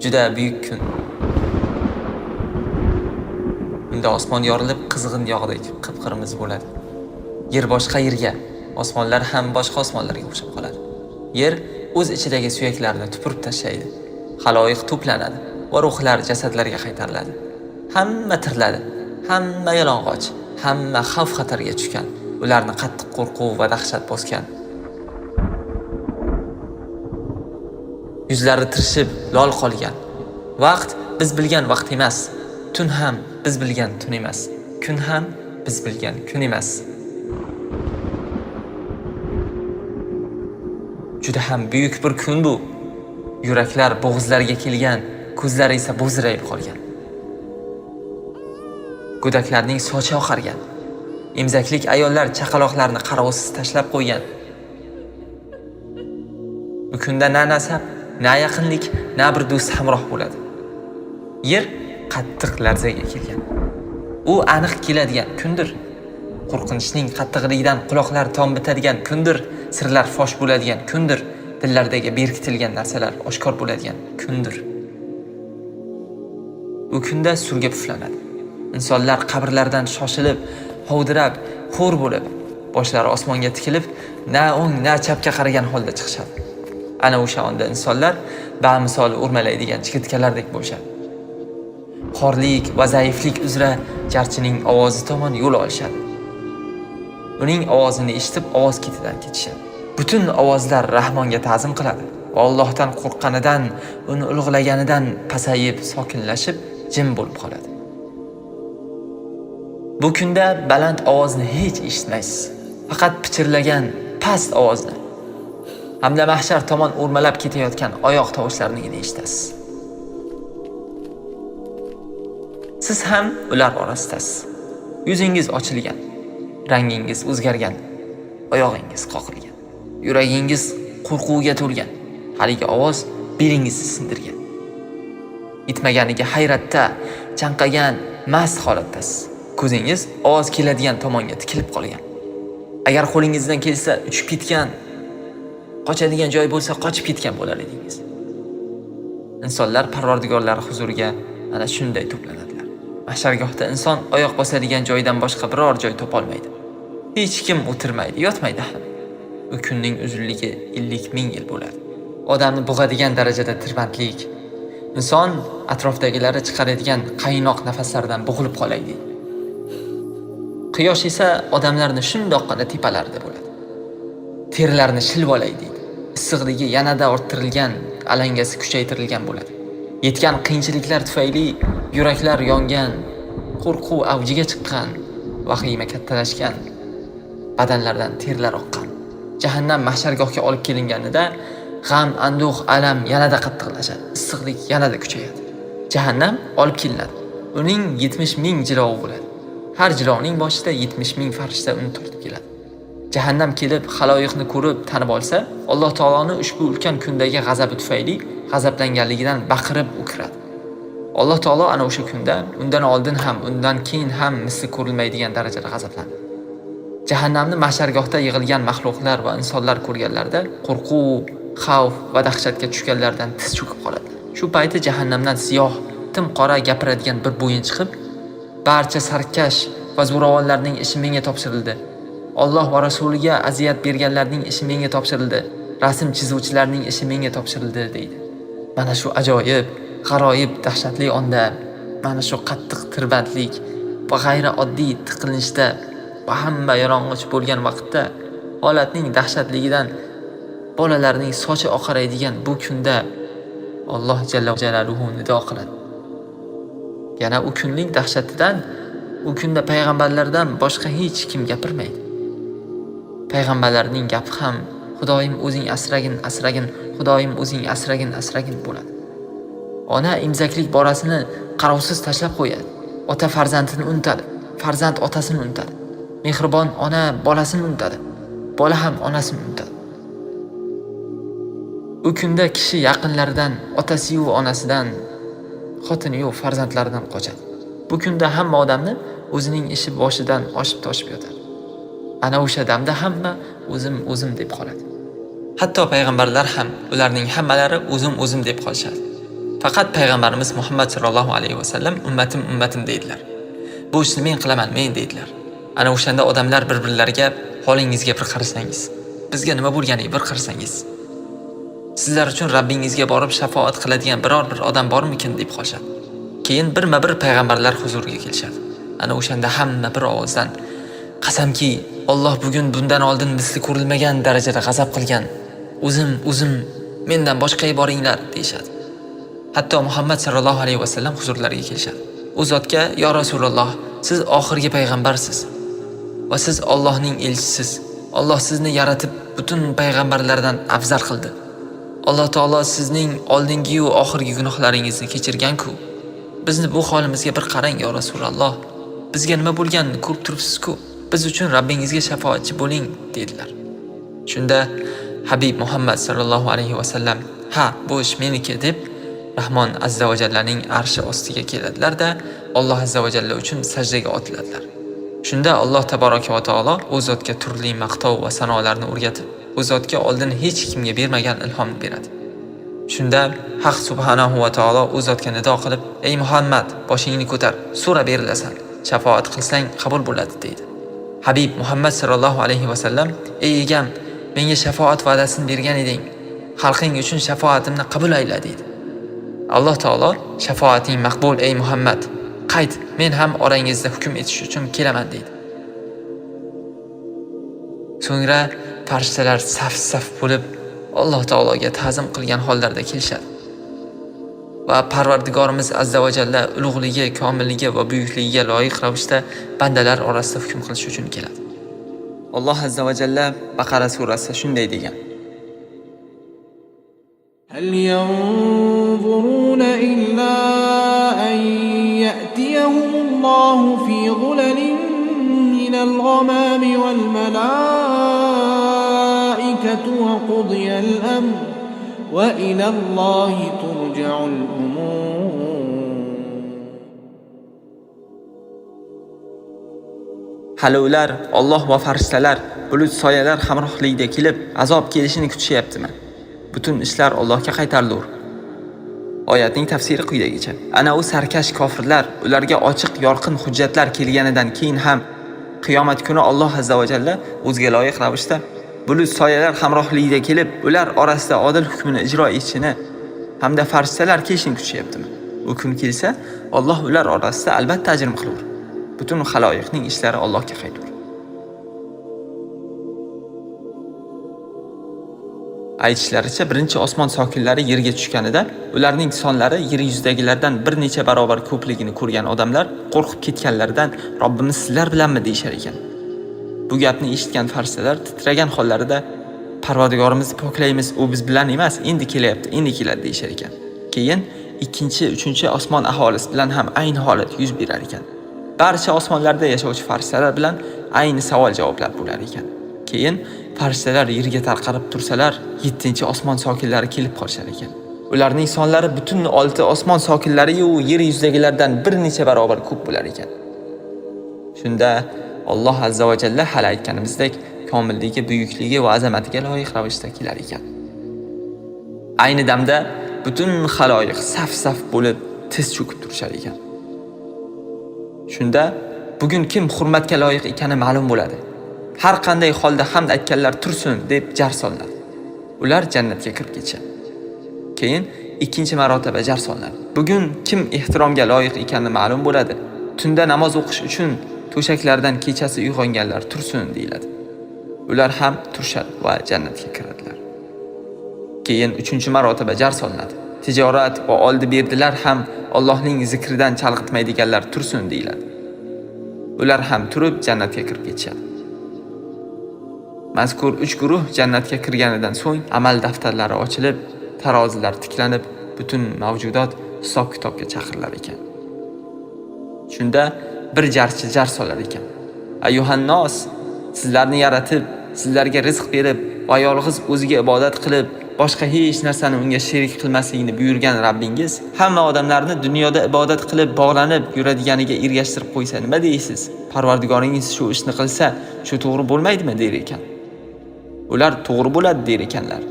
Juda buyuk kun. Unda osmon yorilib qizg'in yog'dek qip-qirmiz bo'ladi. Yer boshqa yerga, osmonlar ham boshqa osmonlarga o'xshab qoladi. Yer o'z ichidagi suyaklarni tupurib tashlaydi. Xaloyiq to'planadi va ruhlar jasadlarga qaytariladi. Hamma tiriladi, hamma yalang'och, hamma xavf-xatarga tushgan. Ularni qattiq qo'rquv va dahshat bosgan. Yuzlari tirishib, lol qolgan. Vaqt biz bilgan vaqt emas. Tun ham biz bilgan tun emas. Kun ham biz bilgan kun emas. Juda ham buyuk bir kun bu. Yuraklar bo'g'izlariga kelgan, ko'zlari esa bo'zirayib qolgan. Go'daklarning sochi oqargan. Emzaklik ayollar chaqaloqlarni qarovsiz tashlab qo'ygan. Bu kunda na nasab, na yaqinlik, na bir do'st hamroh bo'ladi. Yer qattiq larzaga kelgan. U aniq keladigan kundir. Qo'rqinchning qattiqligidan quloqlar tom bitadigan kundir. Sirlar fosh bo'ladigan kundir. Dillardagi berkitilgan narsalar oshkor bo'ladigan kundir. U kunda surga puflanadi. Insonlar qabrlardan shoshilib, hovdirab, xo'r bo'lib, boshlari osmonga tikilib, na o'ng, na chapga qaragan holda chiqishadi. Ana o'sha onda insonlar bamisol o'rmalaydigan chigitkalardek bo'lishadi. Xorlik va zaiflik uzra jarchining ovozi tomon yo'l olishadi. Uning ovozini eshitib ovoz ketidan ketishadi. Butun ovozlar Rahmonga ta'zim qiladi. Allohdan qo'rqqanidan, uni ulug'laganidan pasayib, sokinlashib, jim bo'lib qoladi. Bu kunda baland ovozni hech eshitmaysiz. Faqat pichirlagan past ovozni hamda mahshar tomon o'rmalab ketayotgan oyoq tovushlarini eshitasiz. Siz ham ular orasidasiz. Yuzingiz ochilgan, rangingiz o'zgargan, oyog'ingiz qoqilgan, yuragingiz qo'rquvga to'lgan. Haligi ovoz belingizni sindirgan. Yetmaganiga hayratda, chanqagan, mast holatdasiz. Ko'zingiz ovoz keladigan tomonga tikilib qolgan. Agar qo'lingizdan kelsa uchib ketgan, qochadigan joy bo'lsa qochib ketgan bo'lar edingiz. Insonlar Parvardigorlari huzuriga ana shunday to'planadilar. Mahshargohda inson oyoq bosadigan joydan boshqa biror joy topolmaydi. Hech kim o'tirmaydi, yotmaydi ham. Bu kunning uzunligi 50,000 yil bo'ladi. Odamni bug'adigan darajada tirbandlik. Inson atrofdagilari chiqaradigan qaynoq nafaslardan bo'g'ilib qolaydi. Quyosh esa odamlarni shundoqqina tepalarida bo'ladi. Terilarni shilvolaydi. Issiqligi yanada orttirilgan, alangasi kuchaytirilgan bo'ladi. Yetgan qiyinchiliklar tufayli yuraklar yongan, qo'rquv avjiga chiqqan, vahima kattalashgan, badanlardan terlar oqqan. Jahannam mahshargohga olib kelinganida g'am, anduh, alam yanada qattiqlashadi, issiqlik yanada kuchayadi. Jahannam olib kelinadi. Uning 70,000 jilovi bo'ladi. Har jilovning boshida 70,000 farishta uni tortib keladi. Jahannam kelib xaloyiqni ko'rib tanib olsa, Alloh taoloning ushbu ulkan kundagi g'azabi tufayli g'azablanganligidan baqirib o'kiradi. Alloh taolo ana o'sha kunda undan oldin ham, undan keyin ham misli ko'rilmaydigan darajada g'azablandi. Jahannamni mahshargohda yig'ilgan mahluqlar va insonlar ko'rganlarida qo'rquv, xavf va dahshatga tushganlardan tiz cho'kib qoladi. Shu payti jahannamdan siyoh, tim qora gapiradigan bir bo'yin chiqib, barcha sarkash va zo'ravonlarning ishi menga topshirildi. Alloh va rasuliga aziyat berganlarning ishi menga topshirildi. Rasm chizuvchilarning ishi menga topshirildi deydi. Mana shu ajoyib, g'aroyib, dahshatli onda, mana shu qattiq tirbandlik va g'ayri oddiy tiqilinchda va hamma yalang'och bo'lgan vaqtda holatning dahshatligidan bolalarning sochi oqaraydigan bu kunda Alloh jalla jalaluhu nido qiladi. Yana u kunning dahshatidan, u kunda payg'ambarlardan boshqa hech kim gapirmaydi. Payg'ambarlarning gapi ham Xudoyim o'zing asragin, asragin, Xudoyim o'zing asragin, asragin bo'ladi. Ona emzaklik borasini qarovsiz tashlab qo'yadi. Ota farzandini unutadi, farzand otasini unutadi. Mehribon ona bolasini unutadi, bola ham onasini unutadi. U kunda kishi yaqinlaridan, otasi-yu onasidan, xotini-yu farzandlaridan qochadi. Bu kunda hamma odamni o'zining ishi boshidan oshib-toshib yotar. Ana o'sha damda hamma o'zim deb qoladi. Hatto payg'ambarlar ham ularning hammalari o'zim deb qolishadi. Faqat payg'ambarimiz Muhammad sallallohu alayhi vasallam ummatim ummatim deydilar. Bu ishni men qilaman, men deydilar. Ana o'shanda odamlar bir-birlariga holingizga bir qarasangiz, bizga nima bo'lganiga bir qarasangiz, sizlar uchun Rabbingizga borib shafoat qiladigan biror bir odam bormikin deb qolishadi. Keyin birma-bir payg'ambarlar huzuriga kelishadi. Ana o'shanda hamma bir ovozdan qasamki, Alloh bugun bundan oldin misli ko'rilmagan darajada g'azab qilgan. O'zim mendan boshqaga boringlar deyshadi. Hatto Muhammad sallallohu alayhi vasallam huzurlariga kelishadi. U zotga: "Ya Rasululloh, siz oxirgi payg'ambarsiz va siz Allohning elchisiz. Alloh sizni yaratib butun payg'ambarlardan afzal qildi. Alloh taolo sizning oldingi va oxirgi gunohlaringizni kechirgan-ku. Bizni bu holimizga bir qarang ya Rasululloh. Bizga nima bo'lganini ko'rib turibsiz-ku. Biz uchun Rabbingizga shafoatchi bo'ling" dedilar. Shunda Habib Muhammad sallallohu alayhi vasallam: "Ha, bu ish meniki" deb Rahmon azza va jallaning arshi ostiga keladilar-da, Alloh azza va jalla uchun sajdaga otiladilar. Shunda Alloh tabaraka va taolo u zotga turli maqtov va sanolarni o'rgatib, u zotga oldin hech kimga bermagan ilhomni beradi. Shunda Haq subhanahu va taolo u zotga nido qilib: "Ey Muhammad, boshingni ko'tar, so'ra berilasan, shafoat qilsang qabul bo'ladi" deydi. Habib Muhammad sallallohu alayhi vasallam: "Ey egam, menga shafoat va'dasini bergan eding. Xalqing uchun shafoatimni qabul ayla" deydi. Alloh taolo: "Shafoating maqbul ey Muhammad. Qayt, men ham orangizda hukm etish uchun kelaman" deydi. So'ngra farishtalar saf-saf bo'lib Alloh taologa ta'zim qilgan hollarda kelishadi. Va Parvardigorimiz azza va jalla ulug'ligi, komilligi va buyukligiga loyiq ravishda bandalar orasida hukm qilish uchun keladi. Alloh azza va jalla Baqara surasida shunday degan: هل ينظرون إلا أن يأتيهم الله في ظلل من الغمام والملائكة وقضي الأمر وإلى الله ترجع الأمور. Hali ular Alloh va farishtalar bulut soyalar hamrohligida kelib azob kelishini kutishyaptimi? Butun ishlar Allohga qaytarilur. Oyatning tafsiri quyidagicha: Ana u sarkash kofirlar, ularga ochiq yorqin hujjatlar kelganidan keyin ham qiyomat kuni Alloh azza va jalla o'ziga loyiq ravishda bulut soyalar hamrohligida kelib, ular orasida odil hukmini ijro etishini hamda farishtalar kelishini kutishyaptimi? U kun kelsa, Alloh ular orasida albatta ajrim qilur. Butun xaloyiqning ishlari Allohga qaytur. Aytishlaricha, birinchi osmon sokinlari yerga tushganida ularning sonlari yer yuzidagilardan bir necha barobar ko'pligini ko'rgan odamlar qo'rqib ketganlaridan Robbimiz sizlar bilanmi deyshar ekan. Bu gapni eshitgan farishtalar titragan hollarida Parvardigorimizni poklaymiz, u biz bilan emas, endi kelyapti, endi keladi deyshar ekan. Keyin ikkinchi, uchinchi osmon aholisi bilan ham ayni holat yuz berar ekan. Barcha osmonlarda yashovchi farishtalar bilan ayni savol-javoblar bo'lar ekan. Keyin farishtalar yerga tarqalib tursalar, 7-osmon sokinlari kelib qolishar ekan. Ularning sonlari butun 6 osmon sokinlari yu yer yuzidagilardan bir necha barobar ko'p bo'lar ekan. Shunda Alloh azza va jalla hali aytganimizdek komilligi, buyukligi va azamatiga loyiq ravishda kelar ekan. Ayni damda butun xaloyiq saf-saf bo'lib tiz cho'kib turishar ekan. Shunda bugun kim hurmatga loyiq ekani ma'lum bo'ladi. Har qanday holda hamd aytganlar tursin deb jar solinadi. Ular jannatga kirib ketishadi. Keyin ikkinchi marotaba jar solinadi. Bugun kim ehtiromga loyiq ekani ma'lum bo'ladi. Tunda namoz o'qish uchun to'shaklardan kechasi uyg'onganlar tursin deyiladi. Ular ham turishadi va jannatga kiradilar. Keyin uchinchi marotaba jar solinadi. Tijorat va oldi-berdilar ham Allohning zikridan chalg'itmaydiganlar tursin deyiladi. Ular ham turib jannatga kirib ketishadi. Mazkur 3 guruh jannatga kirganidan so'ng amal daftarlari ochilib, tarozilar tiklanib, butun mavjudot hisob-kitobga chaqirilar ekan. Shunda bir jarchi jar solar ekan. Ayyuhannos, sizlarni yaratib, sizlarga rizq berib va yolg'iz o'ziga ibodat qilib, boshqa hech narsani unga sherik qilmaslikni buyurgan Rabbingiz hamma odamlarni dunyoda ibodat qilib bog'lanib yuradiganiga ergashtirib qo'ysa nima deysiz? Parvardigoringiz shu ishni qilsa, shu to'g'ri bo'lmaydimi der ekan. Ular to'g'ri bo'ladi der ekanlar.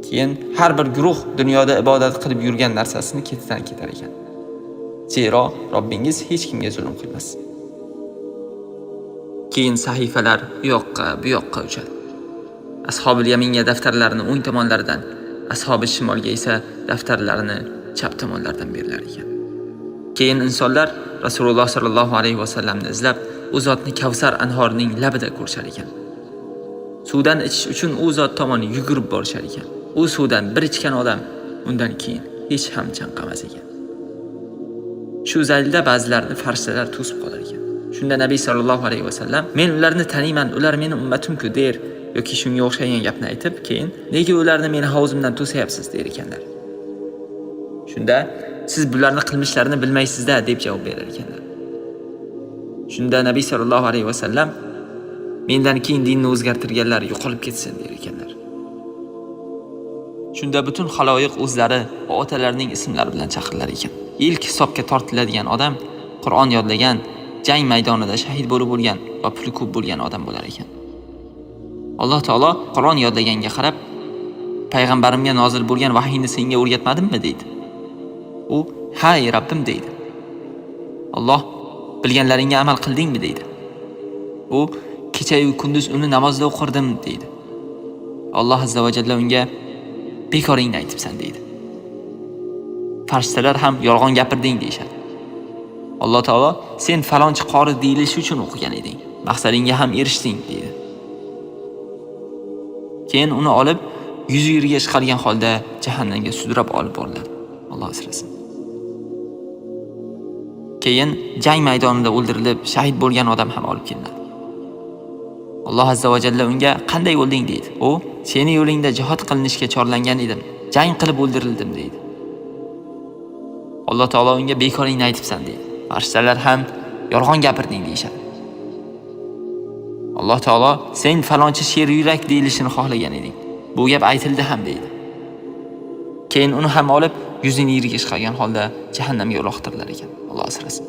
Keyin har bir guruh dunyoda ibodat qilib yurgan narsasini ketidan ketar ekan. Zero Robbingiz hech kimga zulm qilmas. Keyin sahifalar u yoqqa uchadi. Ashobil yaminga daftarlarini o'ng tomonlaridan, ashobi shimolga esa daftarlarini chap tomonlaridan berilar ekan. Keyin insonlar Rasululloh sallallohu alayhi va sallamni izlab, u zotni Kavsar anhorining labida ko'rishar ekan. Suvdan ichish uchun u zot tomon yugurib borishar ekan. U suvdan bir ichgan odam undan keyin hech ham chanqamas ekan. Shu zaylda ba'zilarini farishtalar to'sib qolar ekan. Shunda Nabiy sallallohu alayhi va sallam, "Men ularni taniyman, ular meni ummatim-ku" der yoki shunga o'xshagan gapni aytib, keyin "Nega ularni meni havzimdan to'sayapsiz?" der ekanlar. Shunda "Siz bularning qilmishlarini bilmaysiz-da" deb javob berar ekanlar. Shunda Nabiy sallallohu alayhi va sallam, "Mendan keyin dinni o'zgartirganlar yo'qolib ketsin" der ekanlar. Shunda butun xaloyiq o'zlari va otalarining ismlari bilan chaqirilar ekan. Ilk hisobga tortiladigan odam Qur'on yodlagan, jang maydonida shahid bo'lib bo'lgan va puli ko'p bo'lgan odam bo'lar ekan. Alloh taolo Qur'on yodlaganga qarab, payg'ambarimga nozil bo'lgan vahiyni senga o'rgatmadimmi deydi. U "Ha, ey Rabbim" deydi. Alloh bilganlaringga amal qildingmi deydi. U kecha-yu kunduz uni namozda o'qirdim deydi. Alloh azza va jalla unga "Bekoringni aytibsan" deydi. Farishtalar ham "Yolg'on gapirding" deyshadi. Alloh taolo "Sen falonchi qori deyilishi uchun o'qigan eding. Maqsadingga ham erishding" deydi. Keyin uni olib yuzi yeriga chiqargan holda jahannamga sudrab olib boriladi. Alloh asrasin. Keyin jang maydonida o'ldirilib shahid bo'lgan odam ham olib kelinadi. Alloh azza va jalla unga "Qanday o'lding" deydi. U "Seni yo'lingda jihad qilinishga chorlangan edim. Jang qilib o'ldirildim" deydi. Alloh taolo unga "Bekoringni aytibsan" deydi. Farishtalar ham "Yolg'on gapirding" deyshadi. Alloh taolo "Sen falonchi sher yurak deyilishini xohlagan eding. Bu gap aytildi ham" deydi. Keyin uni ham olib yuzini yeriga chiqargan holda jahannamga uloqtirilar ekan. Alloh asrasin.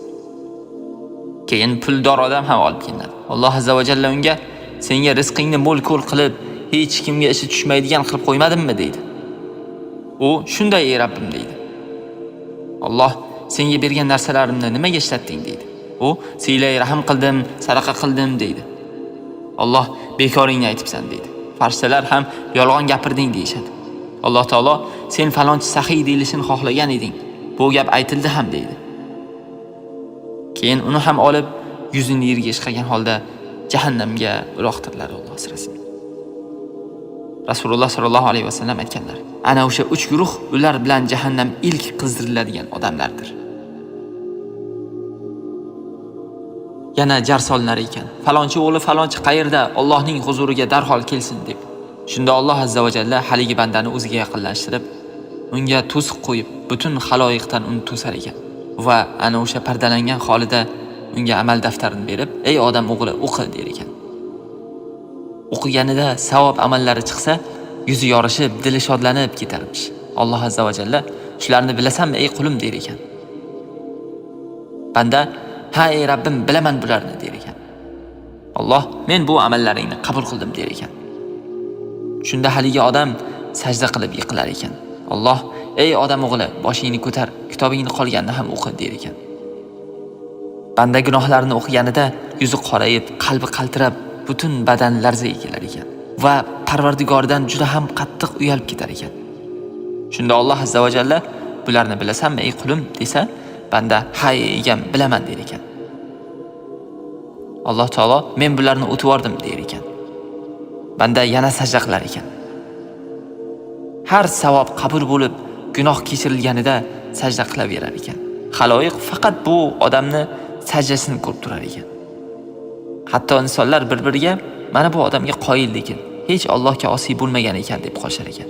Keyin puldor odam ham olib kelinadi. Alloh azza va jalla unga "Senga rizqingni mo'l-ko'l qilib, hech kimga ishi tushmaydigan qilib qo'ymadimmi" deydi. U "Shunday ey Rabbim" deydi. Alloh "Senga bergan narsalarimni nimaga ishlatding" deydi. U "Siylay rahim qildim, sadaqa qildim" deydi. Alloh "Bekoringni aytibsan" deydi. Farishtalar ham "Yolg'on gapirding" deyshadi. Alloh taolo "Sen falonchi saxiy deyilishini xohlagan eding. Bu gap aytildi ham" deydi. Keyin uni ham olib yuzini yerga chiqargan holda jahannamga uloqtirilar. Alloh asrasin. Rasululloh sallallohu alayhi va sallam aytganlar: "Ana o'sha 3 guruh ular bilan jahannam ilk qizdiriladigan odamlardir." Yana jar solinar ekan. Falonchi o'g'li falonchi qayerda, Allohning huzuriga darhol kelsin deb. Shunda Alloh azza va jalla haligi bandani o'ziga yaqinlashtirib, unga to'siq qo'yib, butun xaloyiqdan uni to'sar ekan. Va ana o'sha pardalangan holida unga amal daftarini berib, "Ey odam o'g'li, o'qi" der ekan. O'qiganida savob amallari chiqsa, yuzi yorishib, dili shodlanib ketarmish. Alloh azza va jalla "Shularni bilasanmi ey qulim" der ekan. Banda "Ha ey Rabbim, bilaman bularni" der ekan. Alloh "Men bu amallaringni qabul qildim" der ekan. Shunda haligi odam sajda qilib yiqilar ekan. Alloh "Ey odam o'g'li, boshingni ko'tar, kitobingni qolganini ham o'qi" der ekan. Banda gunohlarini o'qiganida yuzi qorayib, qalbi qaltirab, butun badan larzaga kelar ekan va Parvardigordan juda ham qattiq uyalib ketar ekan. Shunda Alloh azza va jalla "Bularni bilasanmi ey qulim" desa, banda "Ha egam, bilaman" der ekan. Alloh taolo "Men bularni o'tib yordim" der ekan. Banda yana sajda qilar ekan. Har savob qabul bo'lib, gunoh kechirilganida sajda qilaverar ekan. Xaloyiq faqat bu odamni sajdasini ko'rib turar ekan. Hatto insonlar bir-biriga "Mana bu odamga qoyil lekin hech Allohga osiy bo'lmagan ekan" deb qo'shar ekan.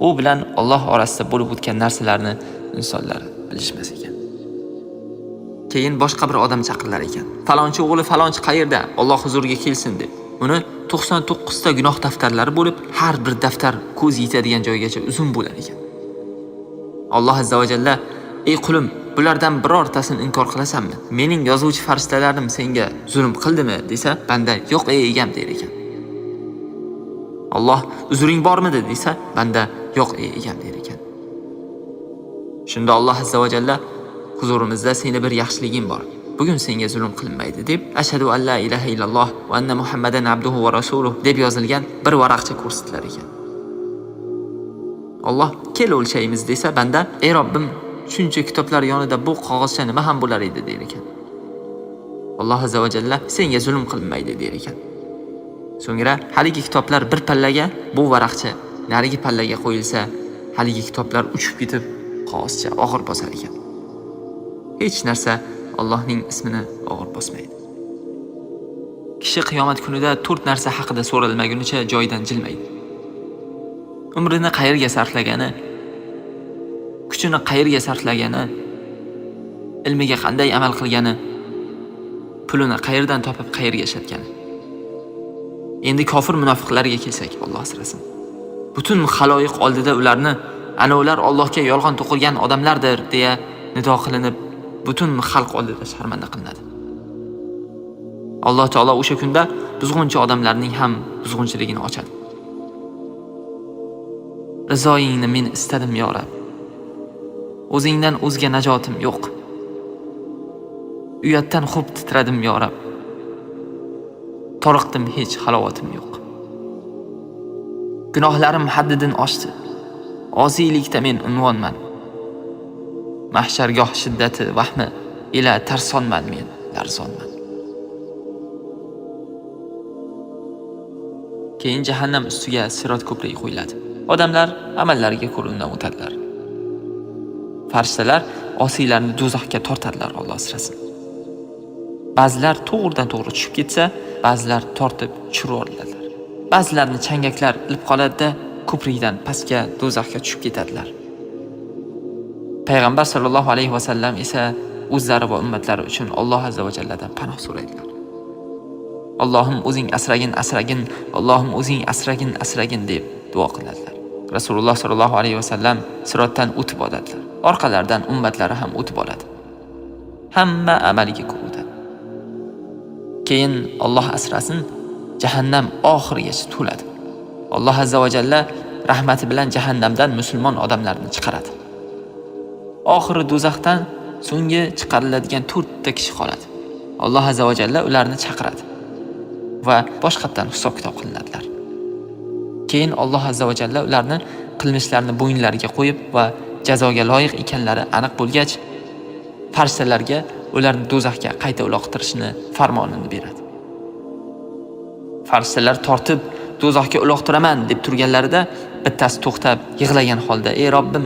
U bilan Alloh orasida bo'lib o'tgan narsalarni insonlar bilishmas ekan. Keyin boshqa bir odam chaqirilar ekan. Falonchi o'g'li falonchi qayerda, Alloh huzuriga kelsin deb. Uni 99 ta gunoh daftarlari bo'lib, har bir daftar ko'z yetadigan joygacha uzun bo'lar ekan. Alloh azza va jalla "Ey qulim, bulardan birortasini inkor qilasanmi? Mening yozuvchi farishtalarim senga zulm qildimi?" desa, banda "Yo'q ey egam" der ekan. Alloh uzring bormidi desa, banda yo'q egam der ekan. Shunda Alloh azza va jalla huzurimizda seni bir yaxshiliging bor. Bugun senga zulm qilinmaydi deb ashhadu an la ilaha illalloh va anna Muhammadan abduhu va rasuluh deb yozilgan bir varaqcha ko'rsatlar ekan. Alloh kel o'lchaymiz desa, banda ey Robbim, shuncha kitoblar yonida bu qog'ozcha nima ham bo'lar edi der ekan. Alloh azza va jalla senga zulm qilinmaydi der ekan. So'ngra haligi kitoblar bir pallaga, bu varaqcha narigi pallaga qo'yilsa, haligi kitoblar uchib ketib qog'ozcha og'ir bosar ekan. Hech narsa Allohning ismini og'ir bosmaydi. Kishi qiyomat kunida 4 narsa haqida so'ralmagunicha joyidan jilmaydi. Umrini qayerga sarflagani, kuchini qayerga sarflagani, ilmiga qanday amal qilgani, pulini qayerdan topib qayerga ishlatgani. Endi kofir munofiqlarga kelsak, Alloh asrasin. Butun xaloyiq oldida ularni ana ular Allohga yolg'on to'qilgan odamlardir deya nido qilinib, butun xalq oldida sharmanda qilinadi. Alloh taolo o'sha kunda buzg'unchi odamlarning ham buzg'unchiligini ochadi. Rizoyingni men istadim yo Rabb. O'zingdan o'zga najotim yo'q. Uyatdan xo'p titradim yo Rabb. Toriqdim, hech halovatim yo'q. Gunohlarim haddidan oshdi. Oziylikda men unvonman. Mahshargoh shiddati vahmi ila tarsonman men, larzonman. Keyin jahannam ustiga sirot ko'prigi qo'yiladi. Odamlar amallariga ko'ra undan o'tadilar. Farishtalar osiylarni do'zaxga tortadilar, Alloh asrasin. Ba'zilar to'g'ridan to'g'ri tushib ketsa, ba'zilar tortib tushirib yuboriladilar. Ba'zilarni changaklar ilib qoladi-da, ko'prikdan pastga do'zaxga tushib ketadilar. Payg'ambar sollallohu alayhi va sallam esa o'zlari va ummatlari uchun Alloh azza va jalladan panoh so'raydilar. Allohim o'zing asragin, asragin, Allohim o'zing asragin, asragin deb duo qiladilar. Rasululloh sollallohu alayhi va sallam sirotdan o'tib oladilar. Orqalaridan ummatlari ham o'tib oladi. Hamma amaliga ko'radi. Keyin Alloh asrasin, jahannam oxirigacha to'ladi. Alloh azza va jalla rahmati bilan jahannamdan musulmon odamlarni chiqaradi. Oxiri do'zaxdan so'nggi chiqariladigan 4 ta kishi qoladi. Alloh azza va jalla ularni chaqiradi va boshqatdan hisob-kitob qilinadilar. Keyin Alloh azza va jalla ularni qilmishlarini bo'yinlariga qo'yib va jazoga loyiq ekanlari aniq bo'lgach, farishtalarga ularni do'zaxga qayta uloqtirishni farmonini beradi. Farishtalar tortib do'zaxga uloqtiraman deb turganlarida bittasi to'xtab yig'lagan holda: "Ey Robbim,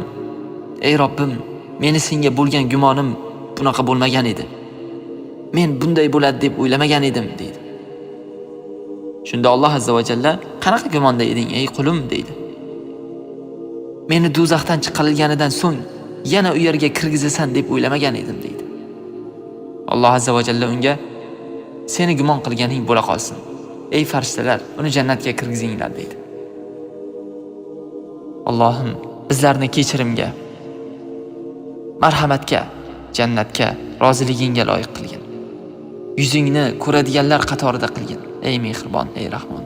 ey Robbim, meni senga bo'lgan gumonim bunaqa bo'lmagan edi. Men bunday bo'ladi deb o'ylamagan edim" deydi. Shunda Alloh azza va jalla: "Qanaqa gumonda eding ey qulim?" deydi. "Meni do'zaxdan chiqarilganidan so'ng yana u yerga kirgizasan deb o'ylamagan edim" deydi. Alloh azza va jalla unga: "Seni gumon qilganing bo'la qolsin. Ey farishtalar, uni jannatga kirgizinglar" deydi. Allohim bizlarni kechirimga, marhamatga, jannatga, roziligingga loyiq qilgin. Yuzingni ko'radiganlar qatorida qilgin. Ey mehribon, ey rahmon.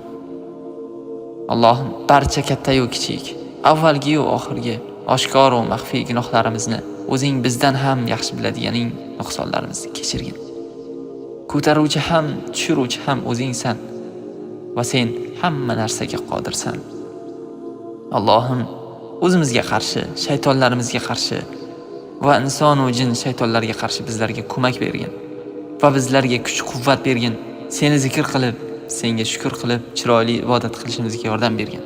Allohim barcha katta-yu kichik, avvalgi-yu oxirgi, oshkor va maxfiy gunohlarimizni o'zing bizdan ham yaxshi biladiganing nuqsonlarimizni kechirgin. Ko'taruvchi ham, tushiruvchi ham o'zingsan va sen hamma narsaga qodirsan. Allohim o'zimizga qarshi, shaytonlarimizga qarshi va inson va jin shaytonlarga qarshi bizlarga ko'mak bergin va bizlarga kuch-quvvat bergin. Seni zikr qilib, senga shukr qilib, chiroyli ibodat qilishimizga yordam bergin.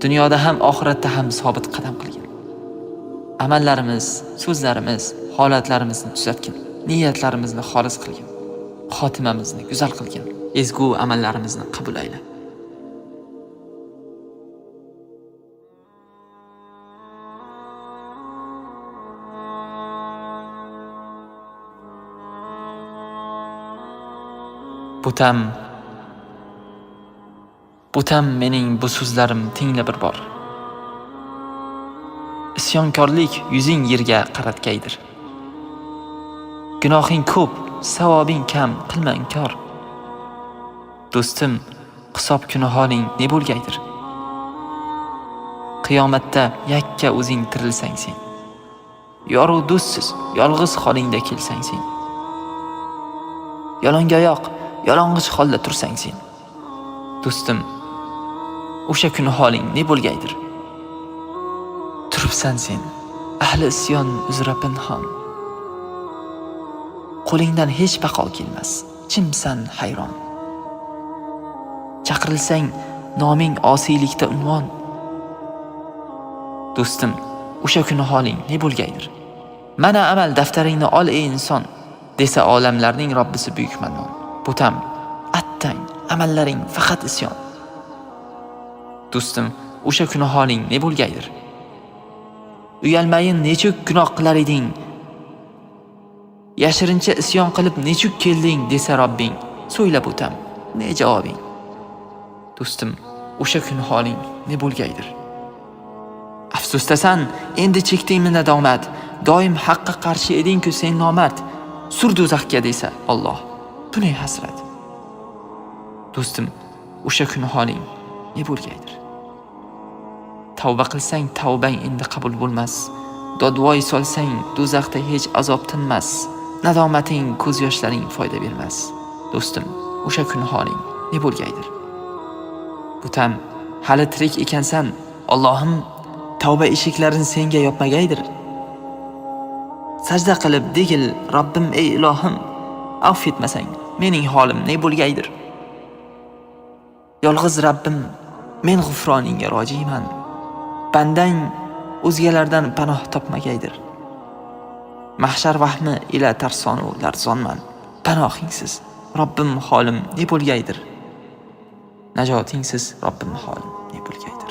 Dunyoda ham, oxiratda ham sobit qadam qilgin. Amallarimiz, so'zlarimiz, holatlarimizni tuzatgin. Niyatlarimizni xolis qilgin. Xotimamizni go'zal qilgin. Ezgu amallarimizni qabul ayla. Butam mening bu so'zlarim tingla bir bor. Isyonkorlik yuzing yerga qaratgaydir. Gunohing ko'p, savobing kam, qilma inkor. Do'stim, hisob kuni holing ne bo'lgaydir. qiyomatda yakka o'zing tirilsang sen. Yoruv do'stsiz, yolg'iz holingda kelsang sen. Yalongoyoq, yalang'ich holda tursang sen. Do'stim, o'sha kuni holing ne bo'lgaydir? Turibsan sen, ahli isyon uzra pinhon. Qo'lingdan hech baqo kelmas, chimsan hayron. Chaqirilsang, noming osiylikda unvon. Do'stim, o'sha kuni holing ne bo'lgaydir? Mana amal daftaringni ol ey inson, desa olamlarning Robbisi buyuk mannon. Butam, attang, amallaring faqat isyon. Do'stim, o'sha kuni holing ne bo'lgaydir? Uyalmayin nechuk gunoh qilar eding? Yashirincha isyon qilib nechuk kelding desa Robbing, so'ylab o'tam, ne javobing? Do'stim, o'sha kuni holing ne bo'lgaydir? Afsusdasan, endi chekdingmi nadomat, doim haqqa qarshi eding-ku sen nomard. Sur do'zaxga desa Alloh, bu ne hasrat. Do'stim, o'sha kuni holing ne bo'lgaydir? Tavba qilsang tavbang endi qabul bo'lmas. Dodvoy solsang do'zaxda hech azob tinmas. Nadomating, ko'z yoshlaring foyda bermas. Do'stim, o'sha kuni holing ne bo'lgaydir? Butam, hali tirik ekansan, Allohim, tavba eshiklarini senga yopmagaydir. Sajda qilib degil, Robbim ey ilohim, afv etmasang mening holim ne bo'lgaydir? Yolg'iz Robbim, men g'ufroningga rojiman. Bandang o'zgalardan panoh topmagaydir. Mahshar vahmi ila tarsonu larzonman. Panohingsiz Robbim holim ne bo'lgaydir? Najotingsiz Robbim holim ne bo'lgaydir?